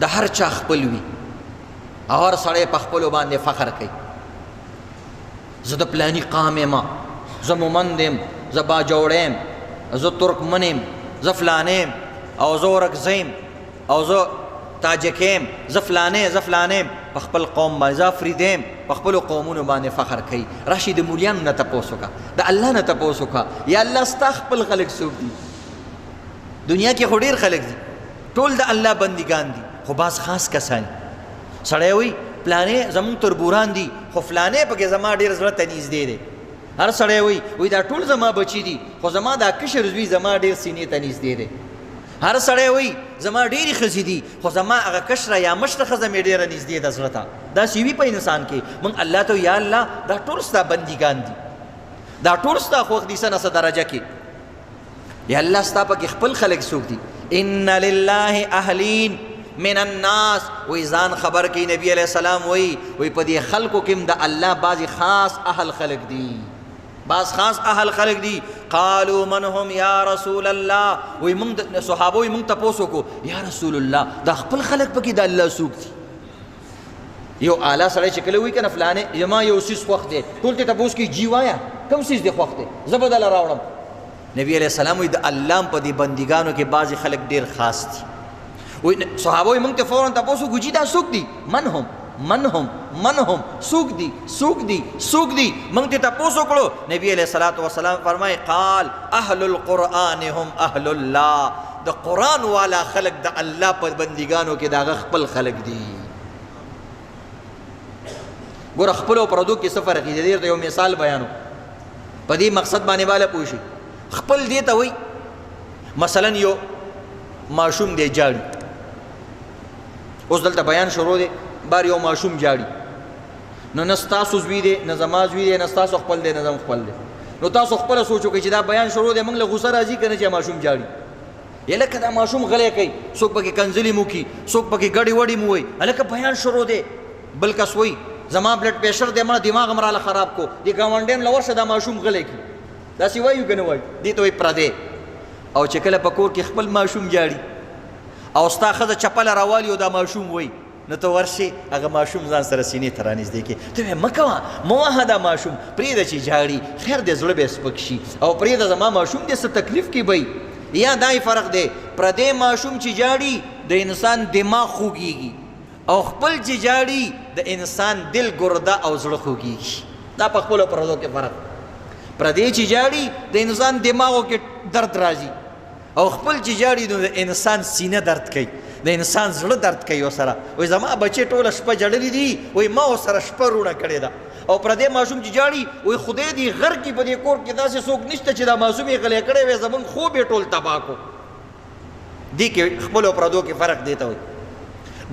د هر چا خپل وي او هر سړی په خپلو باندې فخر کوي. زه د پلاني قام یم، زه مومند یم، زه باجوړی یم، زه ترکمن یم، زه فلانی یم، او زه ورکزی یم، او زه تاجک یم، زه فلانی زه فلانی یم. په خپل قوم باندې زه افریدی یم، په خپلو قومونو باندې فخر کوي. راشي د مولیانو نه تپوس وکړه، د الله نه تپوس وکړه، یا الله ستا خپل خلک څوک دي؟ دنیا کې خو ډېر خلک دي، ټول د الله بندګان دي، خو بعض خاص کسان. سړی وایي پلانې زمونږ تربوران دي، خو فلانې پکې زما ډېر زړه ته نږدې دی. هر سړی وایي دا ټول زما بچي دي، خو زما دا کشر زوی زما ډېر سینې ته نږدې دی. هر سړی وایي زما ډېرې ښځې دي، خو زما هغه کشره یا مشره ښځه مې ډېره نږدې ده زړه ته. داسې وي په انسان کې. موږ الله ته یا الله دا ټول ستا بندګان دي، دا ټول ستا خوښ دي څه نه څه درجه کې. یا الله ستا پکې خپل خلک څوک دي؟ ان لله اهلین من الناس. وی ځان خبر کوي نبی علیہ السلام وی په دې خلکو کې د الله بعضې خاص اهل خلک دي، بعض خاص اهل خلک دي. قالوا من هم یا رسول الله. وی موږ صحابه وی موږ تپوس وکړو یا رسول الله دا خپل خلک پکې د الله څوک دي؟ یو اعلی سړی چې کله وایي که نه فلانې زما یو څیز خوښ دی، ټول ته تپوس کوي جی وایه کوم څیز دی خوښ دی، زه به دله راوړم. نبی علیہ السلام وی د الله په دې بندګانو کې بعضې خلک ډېر خاص دي. وی صحابه وی موږ ته فوراً تپوس وکړو جی دا څوک دي؟ من هم څوک دي څوک دي؟ موږ ته تپوس وکړو. نبی علیہ الصلوۃ والسلام فرمایي قال اهل القرآن هم اهل الله. د قرآن والا خلق د الله په بندګانو کې د هغه خپل خلق دي. ګوره خپلو پردو کې څه فرق دی؟ درته یو مثال بیانو په دې مقصد باندې بالا پوه شي. خپل دې ته وایي مثلا یو ماشوم دی جاړي، اوس دلته بیان شروع دی، بار یو ماشوم جاړي، نو نه ستاسو زوی دی نه زما زوی دی نه ستاسو خپل دی نه زم خپل دی. نو تاسو خپله سوچ وکړئ چې دا بیان شروع دی، موږ له غوسه راځي که نه چې ماشوم جاړي؟ یا لکه دا ماشوم غلی کوي، څوک پکې کنځلې مو کي، څوک پکې ګډې وډې مو وایي، هلکه بیان شروع دی. بل کس وایي زما بلډ پریشر دی، مړه دماغ هم راله خراب کو، دې ګاونډیان له ورشه دا ماشوم غلی کړي. داسې وایو که نه وایو؟ دې ته وایي پردی. او چې کله په کور کې خپل ماشوم جاړي او ستا ښځه چپله راوالي او دا ماشوم وایي، نو ته ورشې هغه ماشوم ځان سره سینې ته رانږدې کړې، ته وایې مه کوه مه وهه دا ماشوم، پرېږده چې جاړي، خیر دی زړه به یې سپک شي، او پرېږده زما ماشوم دی څه تکلیف کې به. یا دا فرق دی پردی ماشوم چې جاړي د انسان دماغ خوږېږي، او خپل چې جاړي د انسان دل ګرده او زړه خوږېږي. دا په خپلو پردو کې فرق. پردی چې جاړي د انسان دماغو کې درد راځي، او خپل چې جاړي نو د انسان سینه درد کوي، د انسان زړه درد کوي ورسره. وایي زما بچې ټوله شپه جړلي دي، وایي ما ورسره شپه روڼه کړې ده. او پردی ماشوم چې جاړي وایي خدای دې غر کې په دې کور کې داسې څوک نشته چې دا ماشوم یې غلی کړی وی، زمونږ خوب یې ټول تباه کو. دې کې خپلو پردو کې فرق دی ته وایي.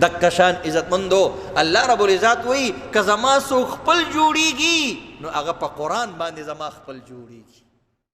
دکه شان عزتمندو الله رب العزت وایي که زما څوک خپل جوړېږي نو هغه په قرآن باندې زما خپل جوړېږي.